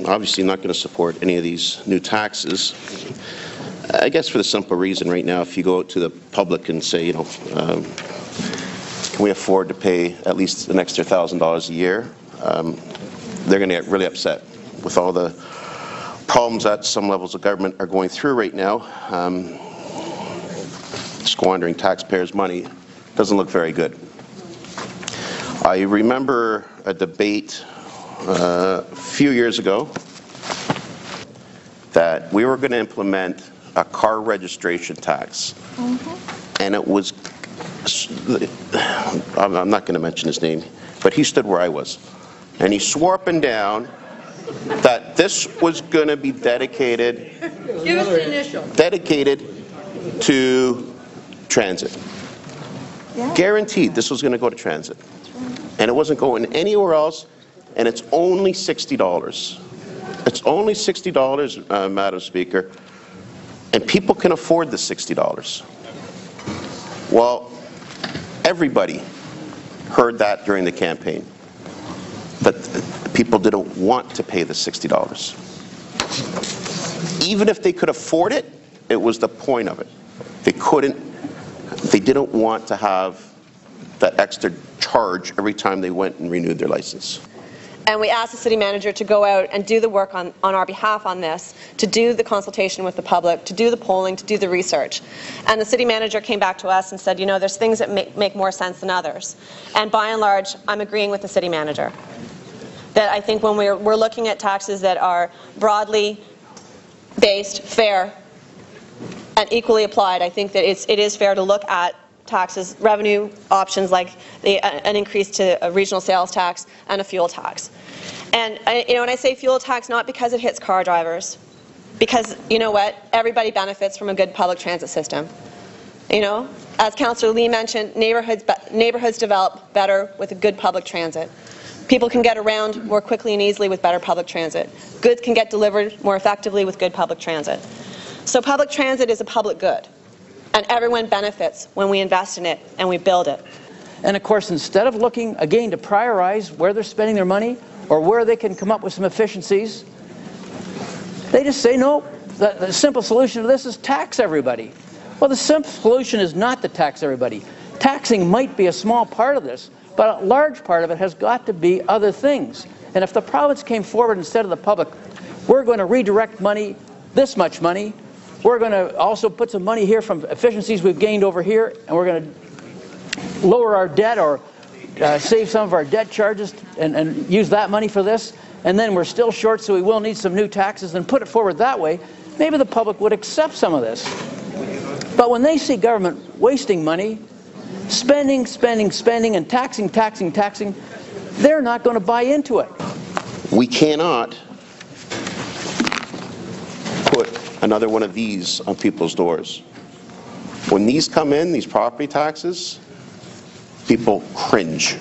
obviously not going to support any of these new taxes. I guess for the simple reason right now, if you go out to the public and say, can we afford to pay at least an extra $1,000 a year, they're going to get really upset with all the problems that some levels of government are going through right now. Squandering taxpayers' money doesn't look very good. I remember a debate a few years ago that we were going to implement a car registration tax. And it was, I'm not going to mention his name, but he stood where I was. And he swore up and down that this was going to be dedicated, give us the initial, dedicated to transit. Yeah. Guaranteed this was going to go to transit. And it wasn't going anywhere else, and it's only $60. It's only $60, Madam Speaker, and people can afford the $60. Well, everybody heard that during the campaign, but people didn't want to pay the $60. Even if they could afford it, it was the point of it. They didn't want to have that extra charge every time they went and renewed their license. And we asked the city manager to go out and do the work on our behalf on this, to do the consultation with the public, to do the polling, to do the research. And the city manager came back to us and said, there's things that make more sense than others. And by and large, I'm agreeing with the city manager. That I think when we're looking at taxes that are broadly based, fair, and equally applied, I think that it is fair to look at taxes, revenue options like an increase to a regional sales tax and a fuel tax. And when I say fuel tax, not because it hits car drivers, because you know what, everybody benefits from a good public transit system. As Councillor Lee mentioned, neighborhoods develop better with a good public transit. People can get around more quickly and easily with better public transit. Goods can get delivered more effectively with good public transit. So public transit is a public good. And everyone benefits when we invest in it and we build it. And of course, instead of looking again to prioritize where they're spending their money or where they can come up with some efficiencies, they just say, no, the simple solution to this is tax everybody. Well, the simple solution is not to tax everybody. Taxing might be a small part of this, but a large part of it has got to be other things. And if the province came forward instead of the public, we're going to redirect money, this much money, we're going to also put some money here from efficiencies we've gained over here, and we're going to lower our debt or save some of our debt charges and use that money for this, and then we're still short, so we will need some new taxes, and put it forward that way, maybe the public would accept some of this. But when they see government wasting money, spending, and taxing, they're not going to buy into it. We cannot put another one of these on people's doors. When these come in, these property taxes, people cringe.